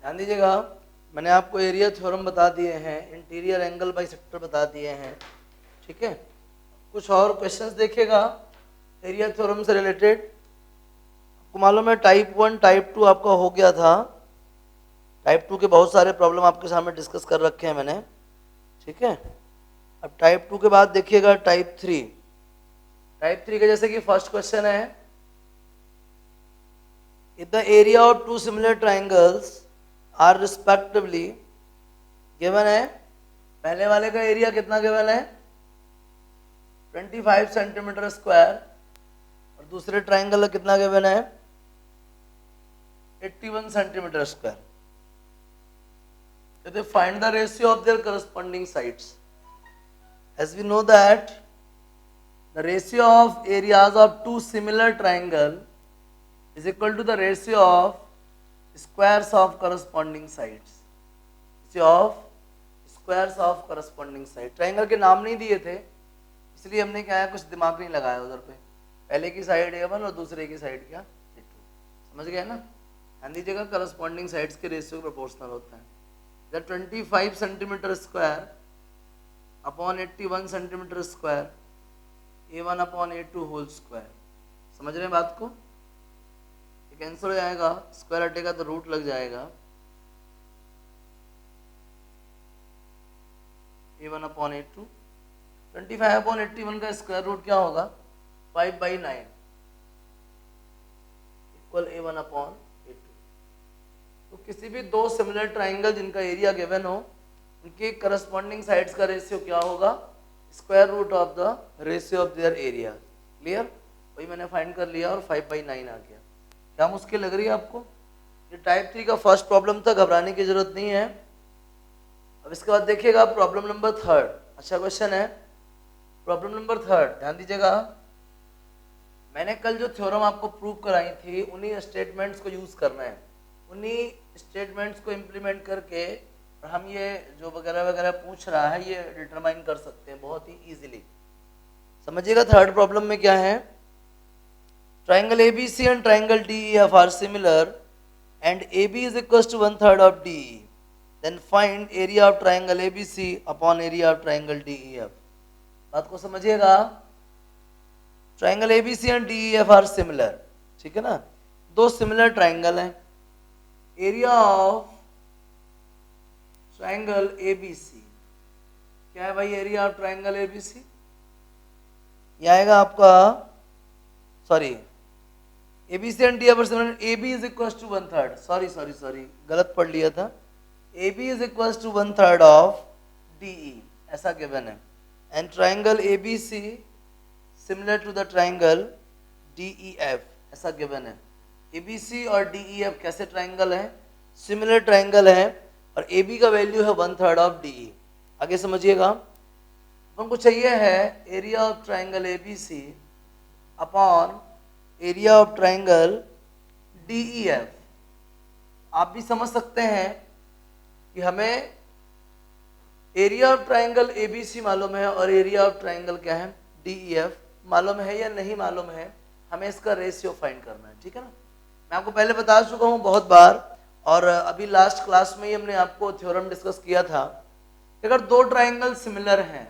ध्यान दीजिएगा, मैंने आपको एरिया थ्योरम बता दिए हैं, इंटीरियर एंगल बाई सेक्टर बता दिए हैं, ठीक है। कुछ और क्वेश्चंस देखिएगा एरिया थ्योरम से रिलेटेड। आपको मालूम है टाइप 1 टाइप 2 आपका हो गया था, टाइप 2 के बहुत सारे प्रॉब्लम आपके सामने डिस्कस कर रखे हैं मैंने, ठीक है। अब टाइप 2 के बाद देखिएगा टाइप 3। टाइप 3 के जैसे कि फर्स्ट क्वेश्चन है, if the area of two similar triangles are respectively given है, पहले वाले का एरिया कितना गिवन है 25 सेंटीमीटर स्क्वायर और दूसरे ट्राइंगल का कितना गिवन है 81 सेंटीमीटर स्क्वायर। कहते find the ratio of their corresponding sides. As we know that the ratio of areas of two similar triangle is equal to the ratio of squares of corresponding sides, ratio of squares of corresponding side। Triangle के नाम नहीं दिए थे इसलिए हमने क्या है कुछ दिमाग नहीं लगाया उधर पे, पहले की साइड A1 और दूसरे की साइड क्या A2, समझ गए ना। ध्यान दीजिएगा करस्पॉन्डिंग साइड्स के रेशियो प्रोपोर्शनल होता है। जब 25 centimetre square upon 81 centimetre square A1 upon A2 whole square, समझ रहे हैं बात को। कैंसिल हो जाएगा, स्क्वायर हटेगा तो रूट लग जाएगा, A1 अपॉन A2। 25 अपॉन 81 का स्क्वायर रूट क्या होगा 5/9 इक्वल A1 अपॉन A2। तो किसी भी दो सिमिलर ट्राइंगल जिनका एरिया गिवन हो उनके करस्पॉन्डिंग साइड्स का रेशियो क्या होगा square root of the ratio of their area. Clear, वही मैंने फाइंड कर लिया और 5/9 आ गया। क्या मुश्किल लग रही है आपको? ये टाइप 3 का फर्स्ट प्रॉब्लम था, घबराने की जरूरत नहीं है। अब इसके बाद देखिएगा प्रॉब्लम नंबर 3। अच्छा क्वेश्चन है प्रॉब्लम नंबर 3, ध्यान दीजिएगा। मैंने कल जो थ्योरम आपको प्रूव कराई थी उन्हीं स्टेटमेंट्स को यूज करना है, उन्हीं स्टेटमेंट्स को इम्प्लीमेंट करके हम ये जो वगैरह वगैरह पूछ रहा है ये डिटरमाइन कर सकते हैं बहुत ही इजीली। समझिएगा थर्ड प्रॉब्लम में क्या है। Triangle ABC and triangle DEF are similar and AB is equals to 1/3 of DE. Then find area of triangle ABC upon area of triangle DEF. बात को समझिएगा। Triangle ABC and DEF are similar, ठीक है ना, दो similar triangle हैं। Area of triangle ABC क्या है भाई, एरिया ऑफ ट्राइंगल ABC यह आएगा आपका, sorry ABC and DEF are similar, AB is equals to 1/3, sorry गलत पढ़ लिया था। AB is equals to 1/3 of DE ऐसा गिवन है। And triangle ABC similar to the triangle DEF ऐसा गिवन है। ABC और DEF कैसे ट्राइंगल है, सिमिलर ट्राइंगल है और AB का वैल्यू है 1/3 of DE। आगे समझिएगा, हमको चाहिए है area of triangle ABC upon area of triangle DEF। आप भी समझ सकते हैं कि हमें एरिया ऑफ ट्राइंगल ABC मालूम है और एरिया ऑफ ट्राइंगल क्या है DEF मालूम है या नहीं मालूम है, हमें इसका रेशियो फाइंड करना है, ठीक है ना। मैं आपको पहले बता चुका हूँ बहुत बार और अभी लास्ट क्लास में ही हमने आपको थ्योरम डिस्कस किया था कि अगर दो ट्राइंगल सिमिलर हैं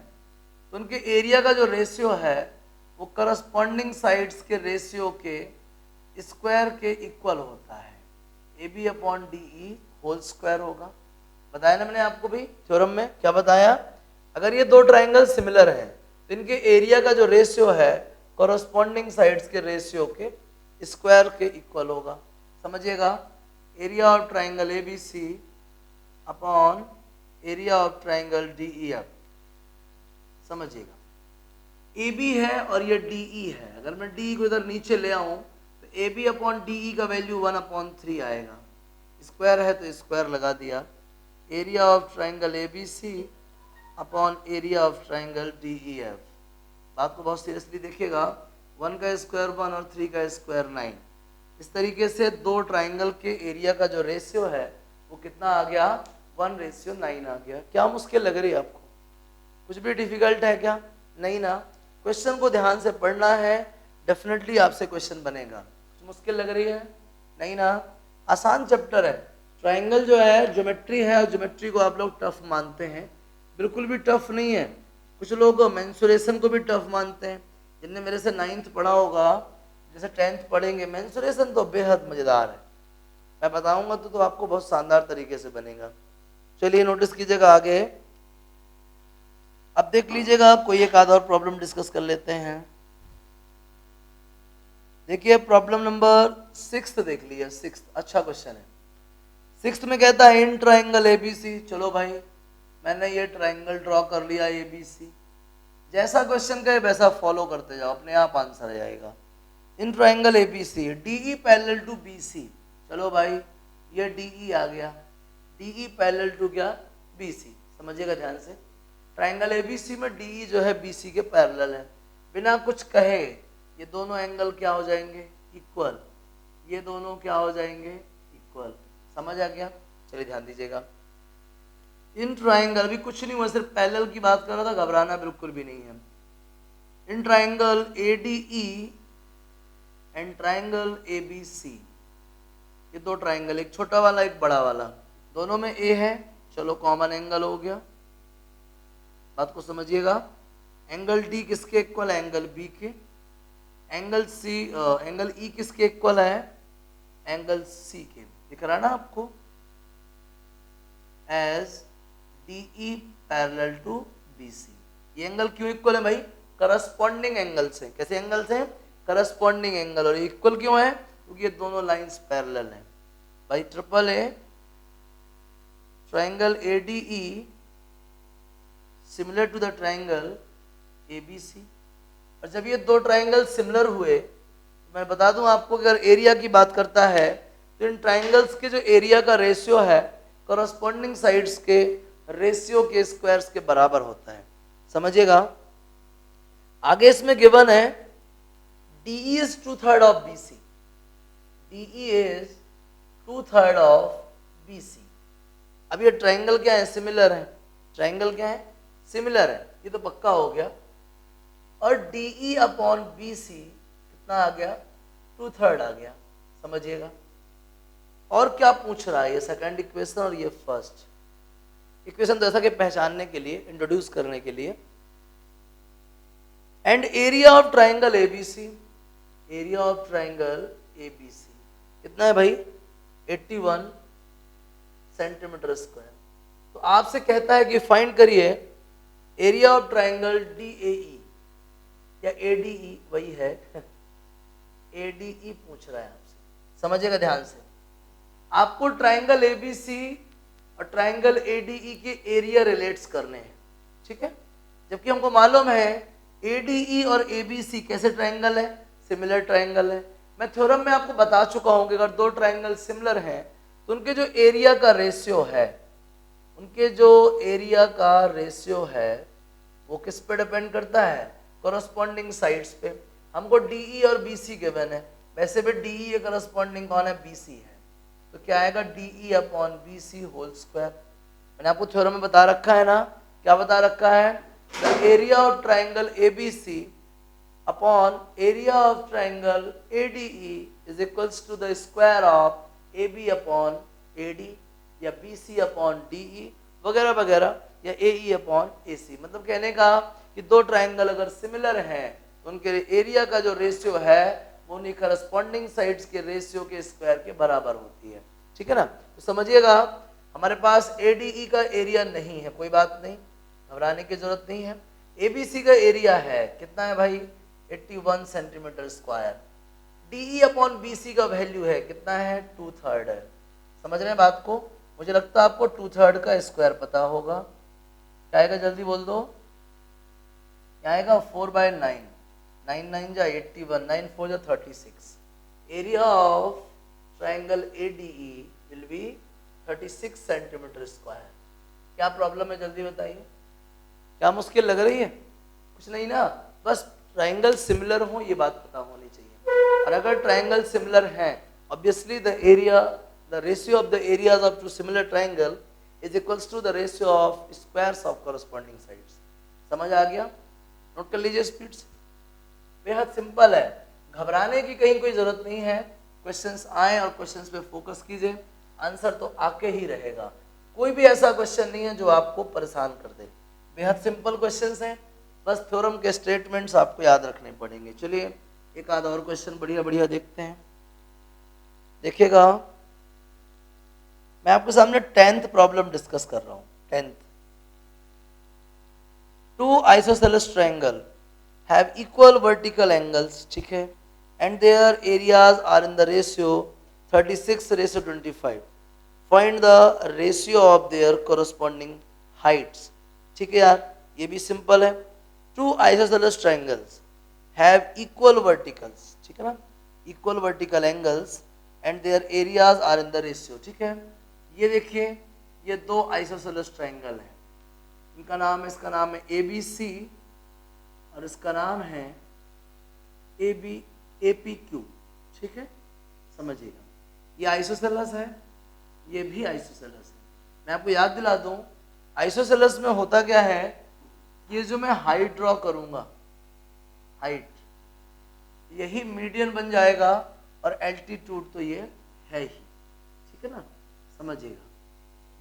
तो उनके एरिया का जो रेशियो है वो करस्पॉन्डिंग साइड्स के रेशियो के स्क्वायर के इक्वल होता है। AB upon DE whole square होगा। बताया ना मैंने आपको भी थ्योरम में, क्या बताया, अगर ये दो ट्राइंगल सिमिलर हैं तो इनके एरिया का जो रेशियो है करस्पॉन्डिंग साइड्स के रेशियो के स्क्वायर के इक्वल होगा। समझिएगा, area of triangle ABC upon area of triangle DEF। समझिएगा AB है और ये DE है, अगर मैं DE को इधर नीचे ले आऊं तो AB अपॉन DE का वैल्यू 1/3 आएगा। स्क्वायर है तो स्क्वायर लगा दिया। Area of triangle ABC upon area of triangle DEF। बात को बहुत सीरियसली देखिएगा, 1 का स्क्वायर 1 और 3 का स्क्वायर 9। इस तरीके से दो ट्राइंगल के एरिया का जो रेशियो है वो कितना आ गया 1:9 आ गया। क्या मुश्किल लग रही है आपको, कुछ भी डिफिकल्ट है क्या? नहीं ना। क्वेश्चन को ध्यान से पढ़ना है, डेफिनेटली आपसे क्वेश्चन बनेगा। मुश्किल लग रही है? नहीं ना, आसान चैप्टर है। ट्राइंगल जो है ज्योमेट्री है, और ज्योमेट्री को आप लोग टफ मानते हैं, बिल्कुल भी टफ नहीं है। कुछ लोग मेंसुरेशन को भी टफ मानते हैं, जिनने मेरे से 9th पढ़ा होगा, जैसे 10th पढ़ेंगे, मेंसुरेशन तो बेहद मज़ेदार है, मैं बताऊंगा तो आपको बहुत शानदार तरीके से बनेगा। चलिए नोटिस कीजिएगा आगे। अब देख लीजिएगा, कोई एक आध और प्रॉब्लम डिस्कस कर लेते हैं। देखिए प्रॉब्लम नंबर 6 देख लीजिए, 6 अच्छा क्वेश्चन है। 6 में कहता है इन ट्राइंगल एबीसी, चलो भाई मैंने ये ट्राइंगल ड्रॉ कर लिया एबीसी, जैसा क्वेश्चन कहे वैसा फॉलो करते जाओ, अपने आप आंसर आ जाएगा। In triangle ABC DE parallel to BC, चलो भाई ये डीई आ गया, डीई पैरेलल टू क्या, बीसी, समझिएगा ध्यान से। ट्राइंगल एबीसी में डीई जो है बीसी के पैरेलल है, बिना कुछ कहे ये दोनों एंगल क्या हो जाएंगे, इक्वल, ये दोनों क्या हो जाएंगे, इक्वल, समझ आ गया। चलिए ध्यान दीजिएगा, इन ट्राइंगल, अभी कुछ नहीं हुआ, सिर्फ पैरेलल की बात कर रहा था, घबराना बिल्कुल भी नहीं है। In triangle ADE and triangle ABC, ये दो ट्राइंगल, एक छोटा वाला एक बड़ा वाला, दोनों में ए है, चलो कॉमन एंगल हो गया, बात को समझिएगा। एंगल डी किसके इक्वल है, एंगल बी के। एंगल सी, एंगल ई किसके इक्वल है, एंगल सी के, दिख रहा है ना आपको, as DE parallel to BC. ये एंगल क्यों इक्वल है भाई, करस्पॉन्डिंग एंगल से, कैसे एंगल से, करस्पॉन्डिंग एंगल, और इक्वल क्यों है, क्योंकि ये दोनों लाइंस पैरेलल हैं भाई। Triple A triangle ADE similar to the triangle ABC, और जब ये दो ट्राइंगल सिमिलर हुए, मैं बता दूं आपको, अगर एरिया की बात करता है तो इन ट्राइंगल्स के जो एरिया का रेशियो है करस्पॉन्डिंग साइड्स के रेशियो के स्क्वायर्स के बराबर होता है, समझिएगा। आगे इसमें गिवन है DE is 2/3 of BC, DE is 2/3 of BC। अब ये ट्राइंगल क्या है, सिमिलर है, ट्राइंगल क्या है, सिमिलर है, ये तो पक्का हो गया। और DE अपॉन BC कितना आ गया, 2/3 आ गया, समझिएगा। और क्या पूछ रहा है, ये सेकंड इक्वेशन और ये फर्स्ट इक्वेशन, जैसा कि पहचानने के लिए, इंट्रोड्यूस करने के लिए। And area of triangle ABC, area of triangle ABC कितना है भाई, 81 सेंटीमीटर स्क्वायर। तो आपसे कहता है कि फाइंड करिए एरिया ऑफ ट्राइंगल DAE या ADE, वही है ADE पूछ रहा है आपसे, समझिएगा ध्यान से। आपको ट्राइंगल एबीसी और ट्राइंगल ADE के एरिया रिलेट्स करने हैं, ठीक है। जबकि हमको मालूम है ADE और ABC कैसे ट्राइंगल है, सिमिलर ट्राइंगल है। मैं थ्योरम में आपको बता चुका हूं कि अगर दो ट्राइंगल सिमिलर हैं तो उनके जो एरिया का रेशियो है, उनके जो एरिया का रेशियो है वो किस पे डिपेंड करता है, कॉरस्पॉन्डिंग साइड्स पे। हमको DE और BC गिवन है, वैसे भी DE के कॉरस्पॉन्डिंग कौन है, BC है, तो क्या आएगा DE upon BC whole square. मैंने आपको थ्योरम में बता रखा है ना, क्या बता रखा है, the area of triangle ABC upon area of triangle ADE is equals to the square of AB upon AD या BC अपॉन DE वगैरह वगैरह, या AE अपॉन AC। मतलब कहने का कि दो ट्राइंगल अगर सिमिलर हैं तो उनके एरिया का जो रेशियो है वो उन्हीं करस्पॉन्डिंग साइड्स के रेशियो के स्क्वायर के बराबर होती है, ठीक है ना। तो समझिएगा हमारे पास ADE का एरिया नहीं है, कोई बात नहीं, घबराने की जरूरत नहीं है। ABC का एरिया है, कितना है भाई, 81 centimetre square. DE upon BC का वैल्यू है, कितना है, 2/3 है। समझ रहे हैं बात को, मुझे लगता है आपको 2/3 का स्क्वायर पता होगा, क्या आएगा जल्दी बोल दो, क्या आएगा, 4/9, 9 9 जा 81, 9 4 जा 36। Area of triangle ADE will be 36 centimetre square. क्या प्रॉब्लम है जल्दी बताइए, क्या मुश्किल लग रही है, कुछ नहीं ना, बस ट्राइंगल सिमिलर हो ये बात पता होनी चाहिए। और अगर ट्राइंगल सिमिलर हैं, obviously the area, the ratio of the areas of two similar triangle is equals to the ratio of squares of corresponding sides. समझ आ गया, नोट कर लीजिए स्पीड से, बेहद सिंपल है, घबराने की कहीं कोई जरूरत नहीं है। क्वेश्चंस आए और क्वेश्चंस पे फोकस कीजिए। आंसर तो आके ही रहेगा। कोई भी ऐसा क्वेश्चन नहीं है जो आपको परेशान कर दे, बेहद सिंपल क्वेश्चंस हैं, बस थ्योरम के स्टेटमेंट्स आपको याद रखने पड़ेंगे। चलिए एक आधा और क्वेश्चन बढ़िया बढ़िया देखते हैं। देखिएगा, मैं आपके सामने 10th प्रॉब्लम डिस्कस कर रहा हूँ। 10th, two isosceles triangle have equal vertical angles, ठीक है, and their areas are in the ratio 36:25। Find the ratio of their corresponding heights. ठीक है यार, ये भी सिंपल है। Two isosceles triangles have equal verticals, ठीक है ना, equal vertical angles and their areas are in the ratio. ठीक है, ये देखिए, ये दो आइसोसेलेस ट्रायंगल हैं, इनका नाम है, इसका नाम है ABC और इसका नाम है APQ। ठीक है, समझिएगा, ये आइसोसेलेस है, ये भी आइसोसेलेस है। मैं आपको याद दिला दूं, आइसोसेलेस में होता क्या है, ये जो मैं हाइट ड्रॉ करूंगा, हाइट, यही मीडियन बन जाएगा और एल्टीट्यूड तो ये है ही। ठीक है ना, समझिएगा,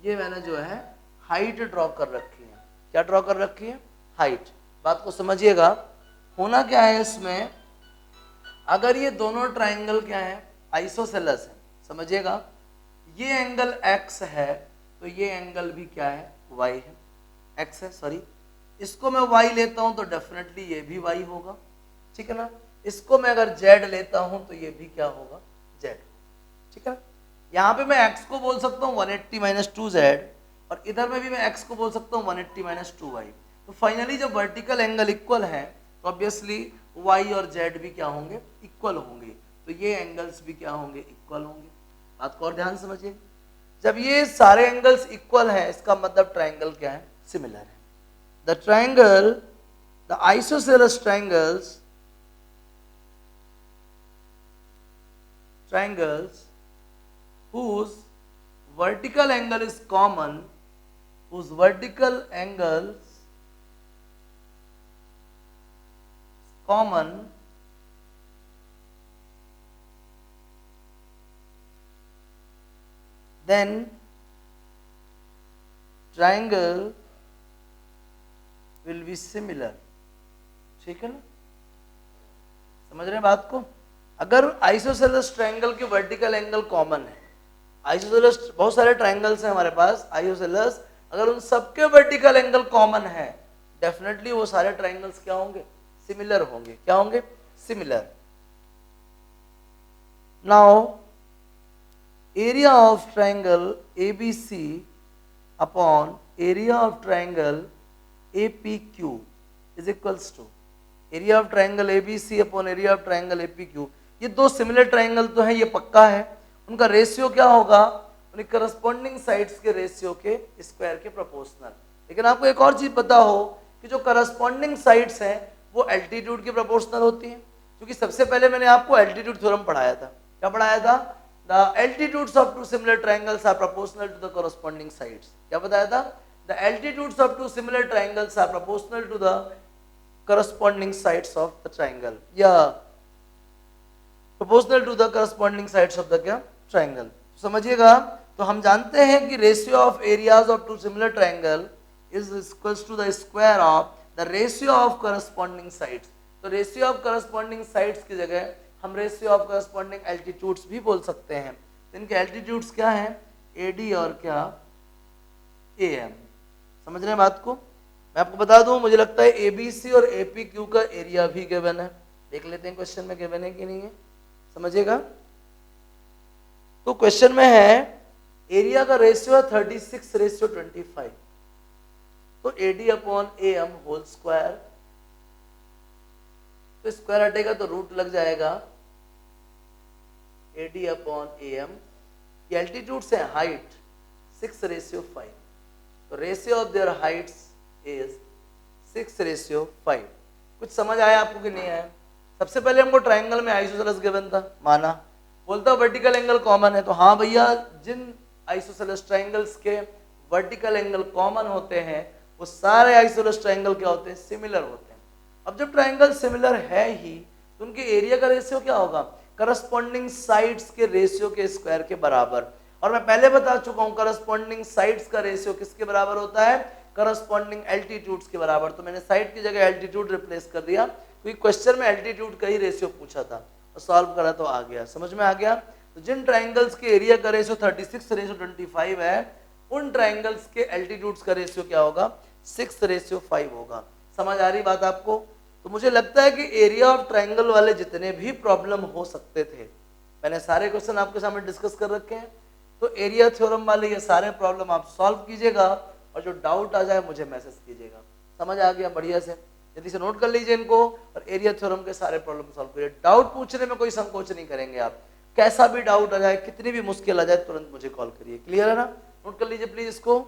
ये मैंने जो है हाइट ड्रॉ कर रखी है। क्या ड्रॉ कर रखी है? हाइट। बात को समझिएगा, होना क्या है इसमें, अगर ये दोनों ट्राइंगल क्या है, आइसोसेलेस है, समझिएगा, ये एंगल x है तो ये एंगल भी क्या है, y है, x है, सॉरी, इसको मैं y लेता हूं तो डेफिनेटली ये भी y होगा। ठीक है ना, इसको मैं अगर z लेता हूं तो ये भी क्या होगा, z। ठीक है ना, यहाँ पे मैं x को बोल सकता हूँ 180 - 2z और इधर में भी मैं x को बोल सकता हूँ 180 - 2y। तो फाइनली जब वर्टिकल एंगल इक्वल है तो ऑब्वियसली y और z भी क्या होंगे, इक्वल होंगे, तो ये एंगल्स भी क्या होंगे, इक्वल होंगे। बात को और ध्यान समझिए, जब ये सारे एंगल्स इक्वल हैं इसका मतलब ट्राइंगल क्या है, सिमिलर है। The triangle, the isosceles triangles whose vertical angle is common, whose vertical angles common, then triangle will be similar। ठीक है ना, समझ रहे हैं बात को। अगर आइसोसेलेस ट्रायंगल के वर्टिकल एंगल कॉमन है, आइसोसेलेस बहुत सारे ट्रायंगल्स हैं हमारे पास आइसोसेलेस, अगर उन सबके वर्टिकल एंगल कॉमन है डेफिनेटली वो सारे ट्रायंगल्स क्या होंगे, सिमिलर होंगे। क्या होंगे, similar. Now area of triangle ABC upon area of triangle APQ is equals to area of triangle ABC upon area of triangle APQ। ये दो सिमिलर ट्रायंगल तो है, ये पक्का है, उनका रेशियो क्या होगा, उनके करस्पॉन्डिंग साइड्स के रेशियो के स्क्वायर के प्रोपोर्शनल। लेकिन आपको एक और चीज पता हो कि जो करस्पॉन्डिंग साइड्स हैं वो एल्टीट्यूड के प्रोपोर्शनल होती हैं, क्योंकि सबसे पहले मैंने आपको एल्टीट्यूड थ्योरम पढ़ाया था। क्या पढ़ाया था? The altitudes of two similar triangles are proportional to the corresponding sides. क्या बताया था? The altitudes of two similar triangles are proportional to the corresponding sides of the triangle, या proportional to the corresponding sides of the क्या triangle। समझिएगा, तो हम जानते हैं कि ratio of areas of two similar triangle is equals to the square of the ratio of corresponding sides. तो ratio of corresponding sides की जगह हम रेशियो ऑफ करस्पॉन्डिंग एल्टीट्यूड्स भी बोल सकते हैं। तो इनके एल्टीट्यूड्स क्या हैं, AD और क्या AM। समझ रहे हैं बात को? मैं आपको बता दूं, मुझे लगता है ABC और APQ का एरिया भी गिवन है। देख लेते हैं क्वेश्चन में गिवन है कि नहीं है, समझिएगा। तो क्वेश्चन में है एरिया का रेशियो है 36:25, तो AD upon AM whole square, तो स्क्वायर हटेगा तो रूट लग जाएगा, AD अपॉन AM। ये एल्टीट्यूड्स है, हाइट 6:5, तो ratio of their heights is 6:5। कुछ समझ आया आपको कि नहीं आया? सबसे पहले हमको ट्रायंगल में आइसोसेलेस गिवन था, माना, बोलता वर्टिकल एंगल कॉमन है, तो हाँ भैया, जिन आइसोसेलेस ट्रायंगल्स के वर्टिकल एंगल कॉमन होते हैं वो सारे आइसोसेलेस ट्रायंगल क्या होते हैं, सिमिलर होते हैं। अब जब ट्रायंगल सिमिलर है ही तो उनके एरिया का रेशियो क्या होगा, करस्पॉन्डिंग साइड्स के रेशियो के स्क्वायर के बराबर। और मैं पहले बता चुका हूं करस्पॉन्डिंग साइड्स का रेशियो किसके बराबर होता है, करस्पॉन्डिंग एल्टीट्यूड्स के बराबर। तो मैंने साइड की जगह एल्टीट्यूड रिप्लेस कर दिया क्योंकि क्वेश्चन में एल्टीट्यूड का ही रेशियो पूछा था और सॉल्व करा तो आ गया, समझ में आ गया। तो जिन ट्राइंगल्स के एरिया का रेशियो 36:25 है उन ट्राइंगल्स के एल्टीट्यूड्स का रेशियो क्या होगा, 6:5 होगा। समझ आ रही बात आपको। तो मुझे लगता है कि एरिया ऑफ ट्राइंगल वाले जितने भी प्रॉब्लम हो सकते थे मैंने सारे क्वेश्चन आपके सामने डिस्कस कर रखे हैं। तो एरिया थ्योरम वाले ये सारे प्रॉब्लम आप सॉल्व कीजिएगा और जो डाउट आ जाए मुझे मैसेज कीजिएगा। समझ आ गया, बढ़िया से जल्दी से नोट कर लीजिए इनको और एरिया थ्योरम के सारे प्रॉब्लम सॉल्व करिए। डाउट पूछने में कोई संकोच नहीं करेंगे आप, कैसा भी डाउट आ जाए, कितनी भी मुश्किल आ जाए तुरंत मुझे कॉल करिए। क्लियर है ना, नोट कर लीजिए प्लीज इसको।